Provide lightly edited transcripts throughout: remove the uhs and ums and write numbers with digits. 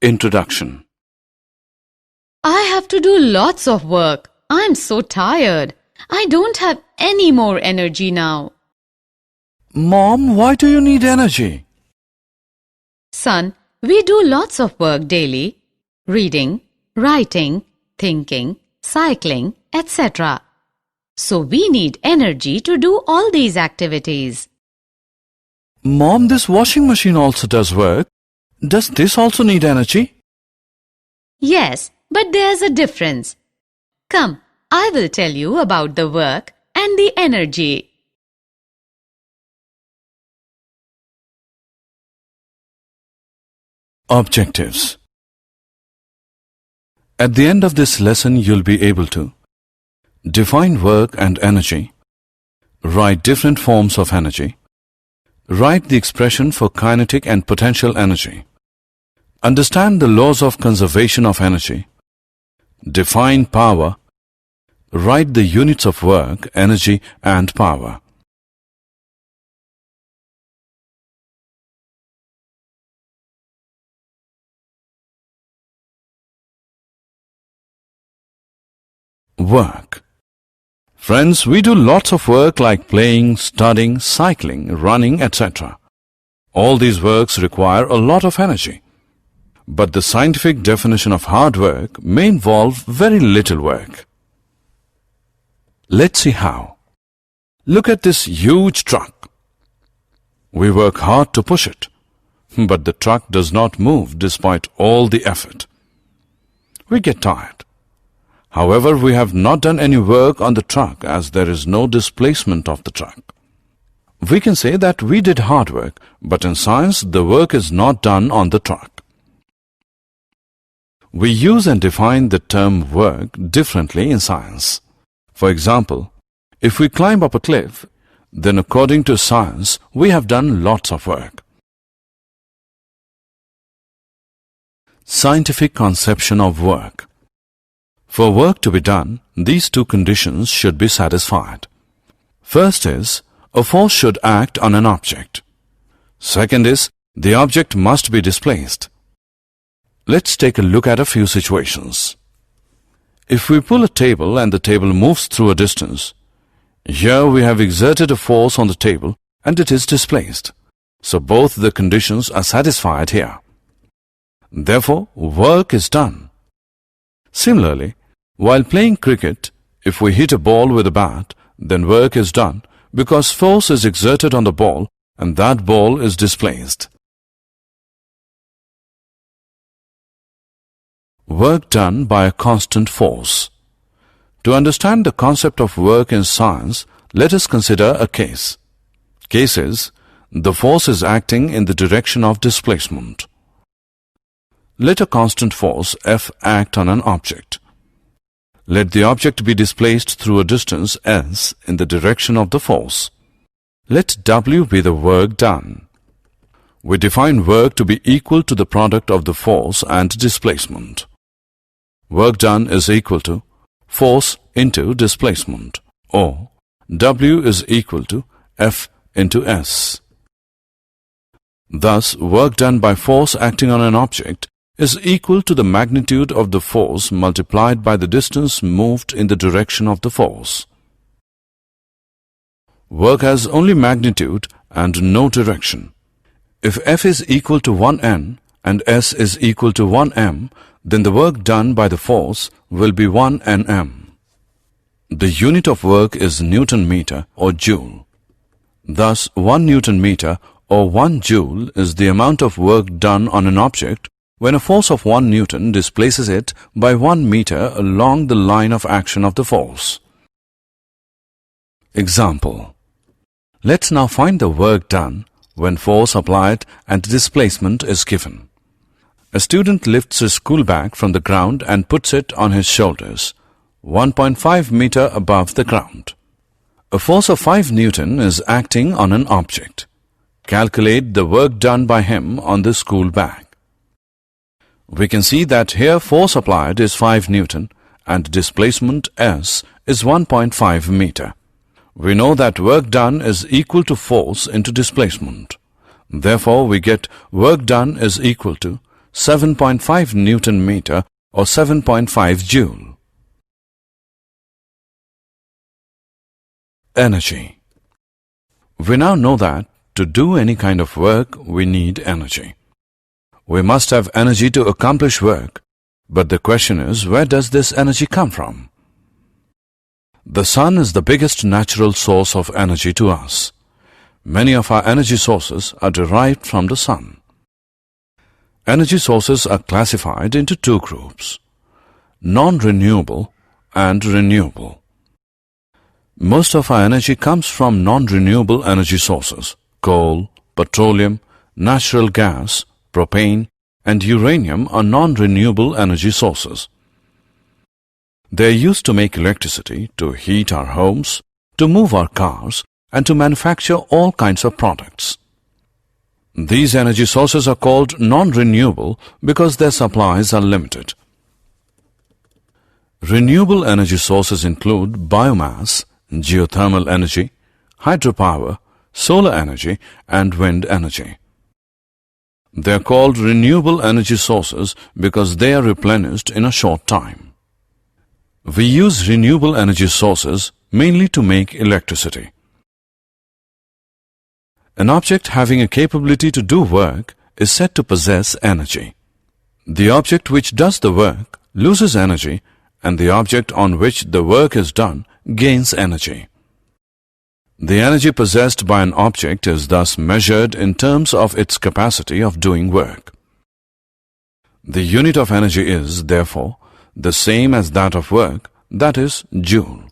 Introduction. I have to do lots of work. I'm so tired. I don't have any more energy now. Mom, why do you need energy? Son, we do lots of work daily. Reading, writing, thinking, cycling, etc. So we need energy to do all these activities. Mom, this washing machine also does work. Does this also need energy? Yes, but there's a difference. Come, I will tell you about the work and the energy. Objectives. At the end of this lesson, you'll be able to define work and energy, write different forms of energy, write the expression for kinetic and potential energy, understand the laws of conservation of energy, define power, write the units of work, energy and power. Work. Friends, we do lots of work like playing, studying, cycling, running, etc. All these works require a lot of energy. But the scientific definition of hard work may involve very little work. Let's see how. Look at this huge truck. We work hard to push it, but the truck does not move despite all the effort. We get tired. However, we have not done any work on the truck as there is no displacement of the truck. We can say that we did hard work, but in science the work is not done on the truck. We use and define the term work differently in science. For example, if we climb up a cliff, then according to science, we have done lots of work. Scientific conception of work. For work to be done, these two conditions should be satisfied. First is, a force should act on an object. Second is, the object must be displaced. Let's take a look at a few situations. If we pull a table and the table moves through a distance, here we have exerted a force on the table and it is displaced. So both the conditions are satisfied here. Therefore, work is done. Similarly, while playing cricket, if we hit a ball with a bat, then work is done because force is exerted on the ball and that ball is displaced. Work done by a constant force. To understand the concept of work in science, let us consider a case. Case is, the force is acting in the direction of displacement. Let a constant force F act on an object. Let the object be displaced through a distance S in the direction of the force. Let W be the work done. We define work to be equal to the product of the force and displacement. Work done is equal to force into displacement, or W is equal to F into S. Thus, work done by force acting on an object is equal to the magnitude of the force multiplied by the distance moved in the direction of the force. Work has only magnitude and no direction. If F is equal to 1N and S is equal to 1M, then the work done by the force will be 1 Nm. The unit of work is Newton meter or joule. Thus, 1 Newton meter or 1 joule is the amount of work done on an object when a force of 1 Newton displaces it by 1 meter along the line of action of the force. Example. Let's now find the work done when force applied and displacement is given. A student lifts his school bag from the ground and puts it on his shoulders, 1.5 meter above the ground. A force of 5 Newton is acting on an object. Calculate the work done by him on the school bag. We can see that here force applied is 5 Newton and displacement S is 1.5 meter. We know that work done is equal to force into displacement. Therefore, we get work done is equal to 7.5 Newton meter or 7.5 joule. Energy. We now know that to do any kind of work, we need energy. We must have energy to accomplish work, but the question is, where does this energy come from? The sun is the biggest natural source of energy to us. Many of our energy sources are derived from the sun. Energy sources are classified into two groups: non-renewable and renewable. Most of our energy comes from non-renewable energy sources: coal, petroleum, natural gas, propane, and uranium are non-renewable energy sources. They are used to make electricity, to heat our homes, to move our cars, and to manufacture all kinds of products. These energy sources are called non-renewable because their supplies are limited. Renewable energy sources include biomass, geothermal energy, hydropower, solar energy, and wind energy. They are called renewable energy sources because they are replenished in a short time. We use renewable energy sources mainly to make electricity. An object having a capability to do work is said to possess energy. The object which does the work loses energy, and the object on which the work is done gains energy. The energy possessed by an object is thus measured in terms of its capacity of doing work. The unit of energy is, therefore, the same as that of work, that is, joule.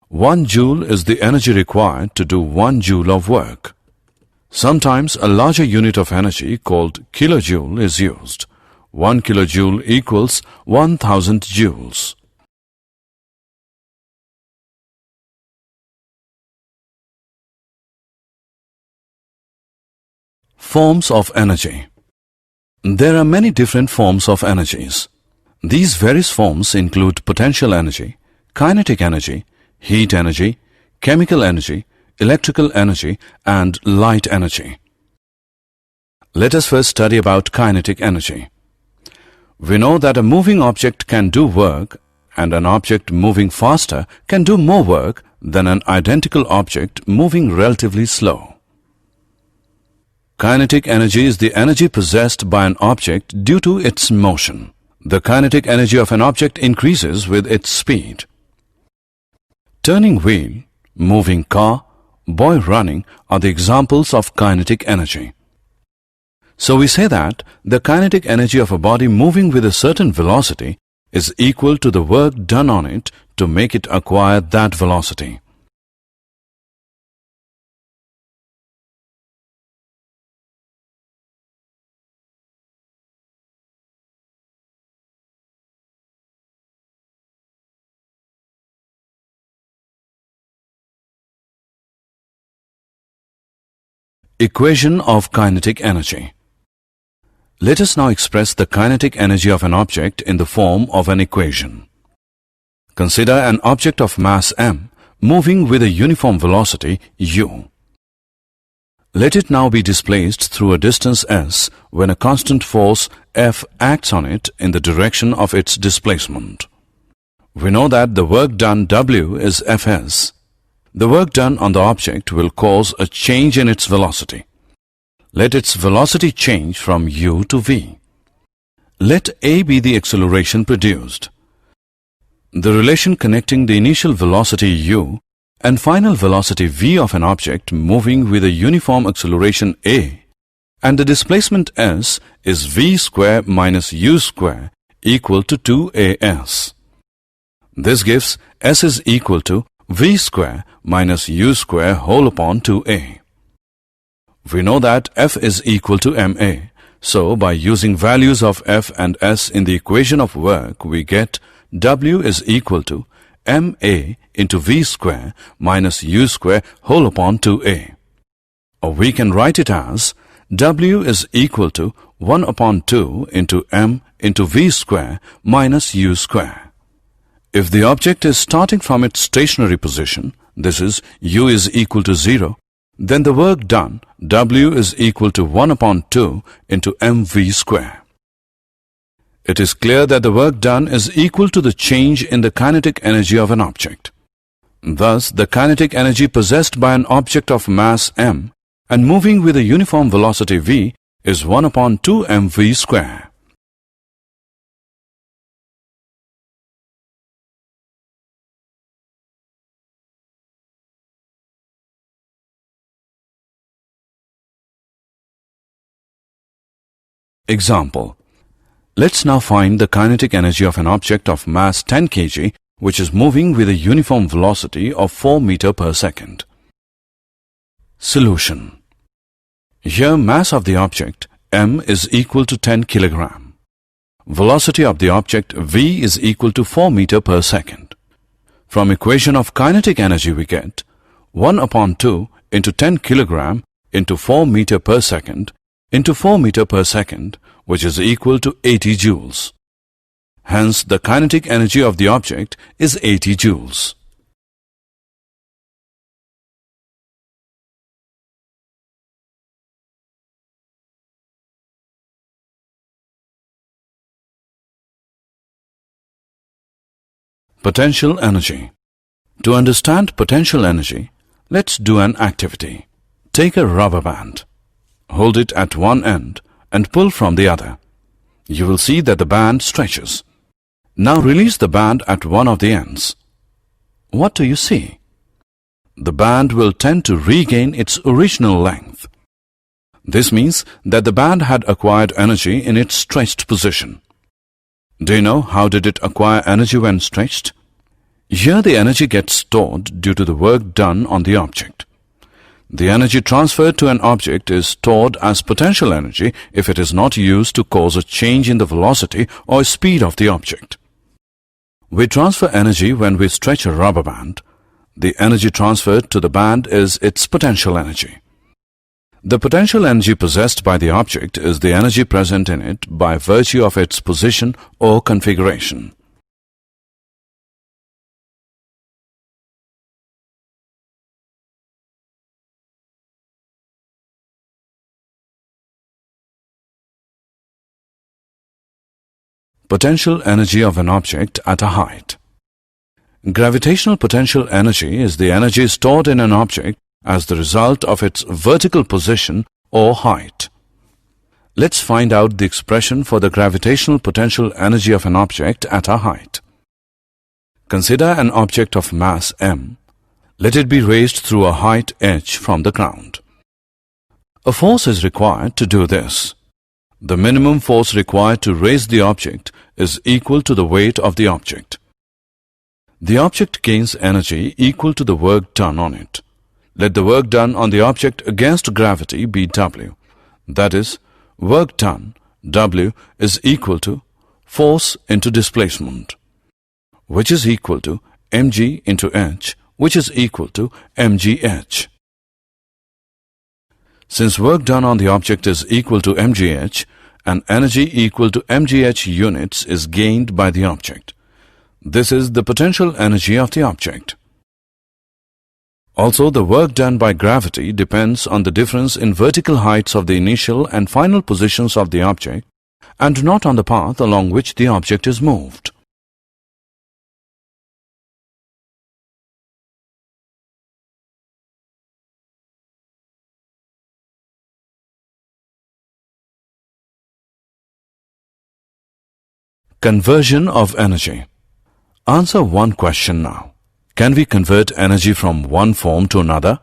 1 joule is the energy required to do 1 joule of work. Sometimes a larger unit of energy called kilojoule is used. 1 kilojoule equals 1000 joules. Forms of energy. There are many different forms of energies. These various forms include potential energy, kinetic energy, heat energy, chemical energy, electrical energy, and light energy. Let us first study about kinetic energy. We know that a moving object can do work, and an object moving faster can do more work than an identical object moving relatively slow. Kinetic energy is the energy possessed by an object due to its motion. The kinetic energy of an object increases with its speed. Turning wheel, moving car, boy running are the examples of kinetic energy. So we say that the kinetic energy of a body moving with a certain velocity is equal to the work done on it to make it acquire that velocity. Equation of kinetic energy. Let us now express the kinetic energy of an object in the form of an equation. Consider an object of mass m moving with a uniform velocity u. Let it now be displaced through a distance s when a constant force F acts on it in the direction of its displacement. We know that the work done W is Fs. The work done on the object will cause a change in its velocity. Let its velocity change from u to v. Let a be the acceleration produced. The relation connecting the initial velocity u and final velocity v of an object moving with a uniform acceleration a and the displacement s is v square minus u square equal to 2as. This gives s is equal to v square minus u square whole upon 2a. We know that F is equal to ma, so by using values of F and S in the equation of work, we get W is equal to ma into v square minus u square whole upon 2a. Or we can write it as W is equal to 1 upon 2 into m into v square minus u square. If the object is starting from its stationary position, this is u is equal to 0, then the work done, W is equal to 1 upon 2 into mv square. it is clear that the work done is equal to the change in the kinetic energy of an object. Thus, the kinetic energy possessed by an object of mass m and moving with a uniform velocity v is 1 upon 2 mv square. Example. Let's now find the kinetic energy of an object of mass 10 kg which is moving with a uniform velocity of 4 meter per second. Solution. Here mass of the object m is equal to 10 kilogram. Velocity of the object v is equal to 4 meter per second. From equation of kinetic energy we get 1 upon 2 into 10 kilogram into 4 meter per second into 4 meter per second, which is equal to 80 joules. Hence, the kinetic energy of the object is 80 joules. Potential energy. To understand potential energy, let's do an activity. Take a rubber band. Hold it at one end and pull from the other. You will see that the band stretches. Now release the band at one of the ends. What do you see? The band will tend to regain its original length. This means that the band had acquired energy in its stretched position. Do you know how did it acquire energy when stretched? Here the energy gets stored due to the work done on the object. The energy transferred to an object is stored as potential energy if it is not used to cause a change in the velocity or speed of the object. We transfer energy when we stretch a rubber band. The energy transferred to the band is its potential energy. The potential energy possessed by the object is the energy present in it by virtue of its position or configuration. Potential energy of an object at a height. Gravitational potential energy is the energy stored in an object as the result of its vertical position or height. Let's find out the expression for the gravitational potential energy of an object at a height. Consider an object of mass m. Let it be raised through a height h from the ground. A force is required to do this. The minimum force required to raise the object is equal to the weight of the object. The object gains energy equal to the work done on it. Let the work done on the object against gravity be W. That is, work done, W, is equal to force into displacement, which is equal to mg into h, which is equal to mgh. Since work done on the object is equal to mgh, an energy equal to mgh units is gained by the object. This is the potential energy of the object. Also, the work done by gravity depends on the difference in vertical heights of the initial and final positions of the object and not on the path along which the object is moved. Conversion of energy. Answer one question now. Can we convert energy from one form to another?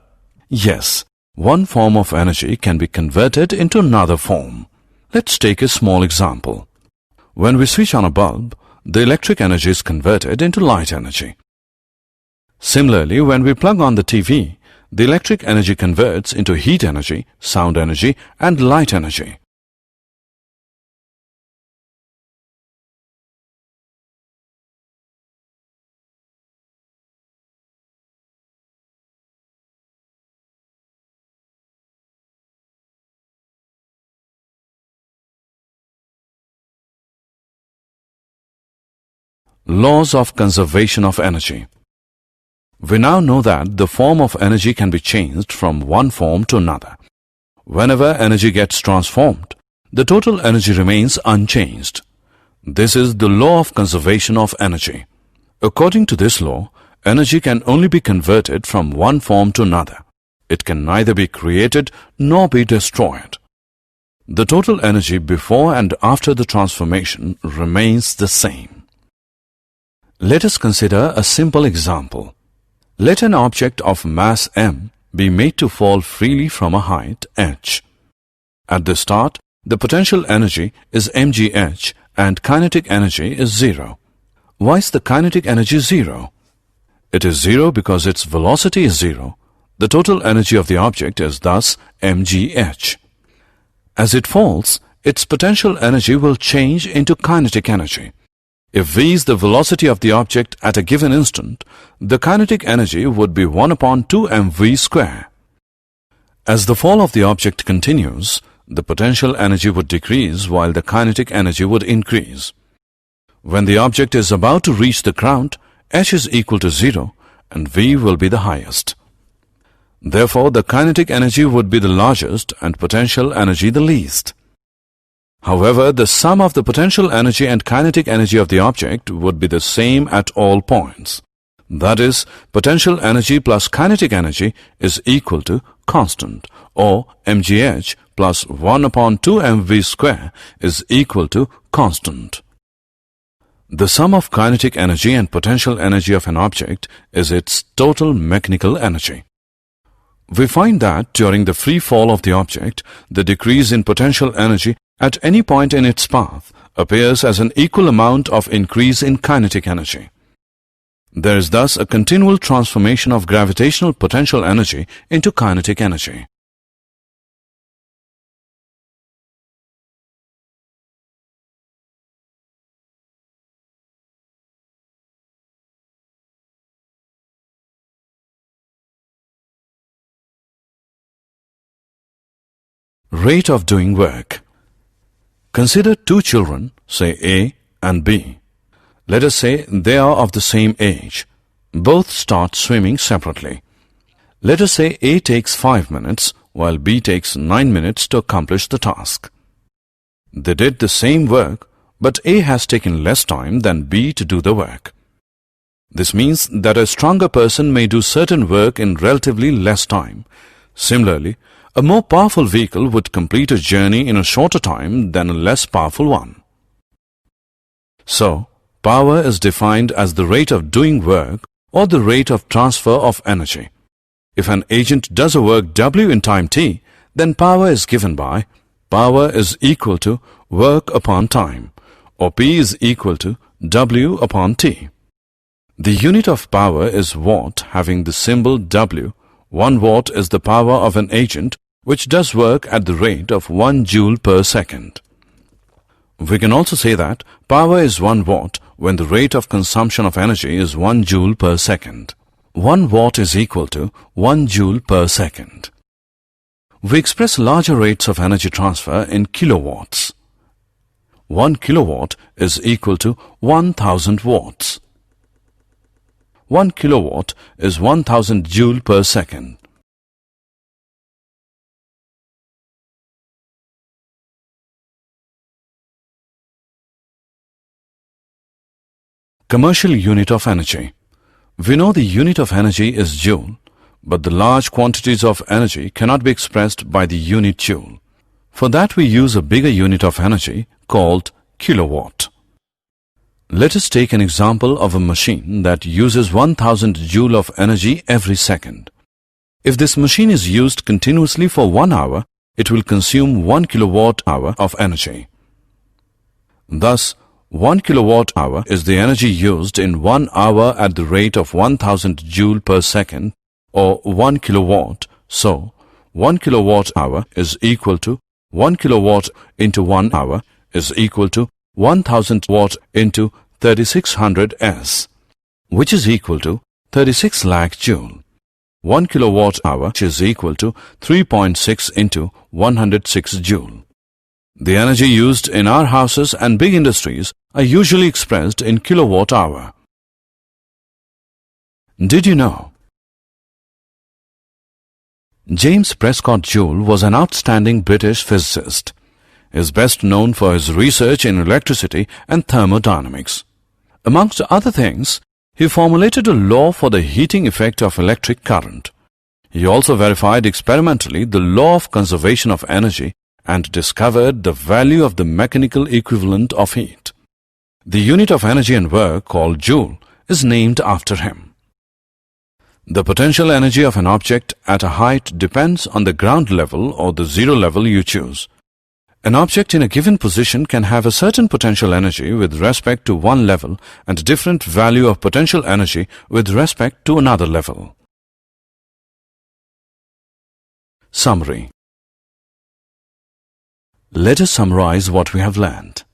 Yes, one form of energy can be converted into another form. Let's take a small example. When we switch on a bulb, the electric energy is converted into light energy. Similarly, when we plug on the TV, the electric energy converts into heat energy, sound energy, and light energy. Laws of conservation of energy. We now know that the form of energy can be changed from one form to another. Whenever energy gets transformed, the total energy remains unchanged. This is the law of conservation of energy. According to this law, energy can only be converted from one form to another. It can neither be created nor be destroyed. The total energy before and after the transformation remains the same. Let us consider a simple example. Let an object of mass m be made to fall freely from a height h. At the start, the potential energy is mgh and kinetic energy is 0. Why is the kinetic energy 0? It is 0 because its velocity is 0. The total energy of the object is thus mgh. As it falls, its potential energy will change into kinetic energy. If v is the velocity of the object at a given instant, the kinetic energy would be 1 upon 2 mv square. As the fall of the object continues, the potential energy would decrease while the kinetic energy would increase. When the object is about to reach the ground, h is equal to 0 and v will be the highest. Therefore, the kinetic energy would be the largest and potential energy the least. However, the sum of the potential energy and kinetic energy of the object would be the same at all points. That is, potential energy plus kinetic energy is equal to constant, or mgh plus 1 upon 2 mv square is equal to constant. The sum of kinetic energy and potential energy of an object is its total mechanical energy. We find that during the free fall of the object, the decrease in potential energy at any point in its path appears as an equal amount of increase in kinetic energy. There is thus a continual transformation of gravitational potential energy into kinetic energy. Rate of doing work. Consider two children, say A and B. Let us say they are of the same age. Both start swimming separately. Let us say A takes 5 minutes while B takes 9 minutes to accomplish the task. They did the same work, but A has taken less time than B to do the work. This means that a stronger person may do certain work in relatively less time. Similarly, a more powerful vehicle would complete a journey in a shorter time than a less powerful one. So, power is defined as the rate of doing work or the rate of transfer of energy. If an agent does a work W in time t, then power is given by power is equal to work upon time, or P is equal to W upon T. The unit of power is watt, having the symbol W. 1 watt is the power of an agent which does work at the rate of 1 joule per second. We can also say that power is 1 watt when the rate of consumption of energy is 1 joule per second. 1 watt is equal to 1 joule per second. We express larger rates of energy transfer in kilowatts. 1 kilowatt is equal to 1000 watts. 1 kilowatt is 1000 joule per second. Commercial unit of energy. We know the unit of energy is joule, but the large quantities of energy cannot be expressed by the unit joule. For that we use a bigger unit of energy called kilowatt. Let us take an example of a machine that uses 1000 joule of energy every second. If this machine is used continuously for 1 hour, it will consume 1 kilowatt hour of energy. Thus, 1 kilowatt hour is the energy used in 1 hour at the rate of 1000 joule per second, or 1 kilowatt. So, 1 kilowatt hour is equal to 1 kilowatt into 1 hour is equal to 1000 watt into 3600 S, which is equal to 36 lakh joule. 1 kilowatt hour is equal to 3.6 into 106 joule. The energy used in our houses and big industries are usually expressed in kilowatt hour. Did you know? James Prescott Joule was an outstanding British physicist. is best known for his research in electricity and thermodynamics. Amongst other things, he formulated a law for the heating effect of electric current. He also verified experimentally the law of conservation of energy and discovered the value of the mechanical equivalent of heat. The unit of energy and work, called joule, is named after him. The potential energy of an object at a height depends on the ground level or the zero level you choose. An object in a given position can have a certain potential energy with respect to one level and a different value of potential energy with respect to another level. Summary. Let us summarize what we have learned.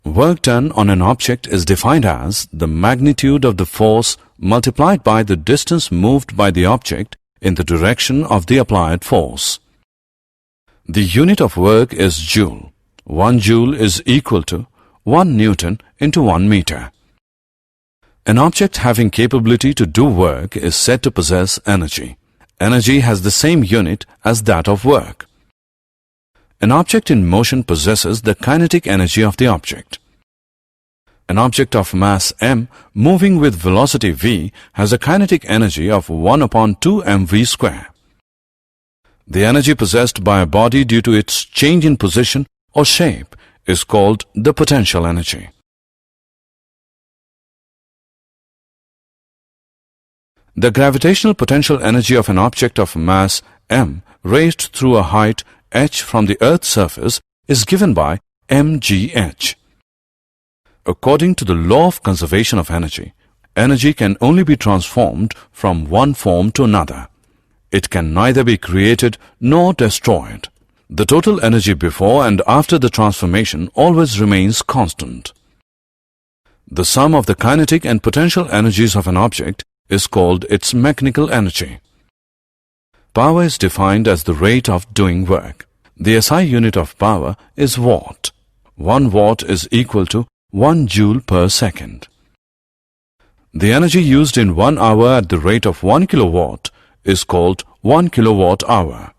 Work done on an object is defined as the magnitude of the force multiplied by the distance moved by the object in the direction of the applied force. The unit of work is joule. 1 joule is equal to 1 Newton into 1 meter. An object having capability to do work is said to possess energy. Energy has the same unit as that of work. An object in motion possesses the kinetic energy of the object. An object of mass m moving with velocity v has a kinetic energy of 1 upon 2 mv square. The energy possessed by a body due to its change in position or shape is called the potential energy. The gravitational potential energy of an object of mass m raised through a height h from the Earth's surface is given by mgh. According to the law of conservation of energy, energy can only be transformed from one form to another. It can neither be created nor destroyed. The total energy before and after the transformation always remains constant. The sum of the kinetic and potential energies of an object is called its mechanical energy. Power is defined as the rate of doing work. The SI unit of power is watt. 1 watt is equal to 1 joule per second. The energy used in 1 hour at the rate of 1 kilowatt is called 1 kilowatt hour.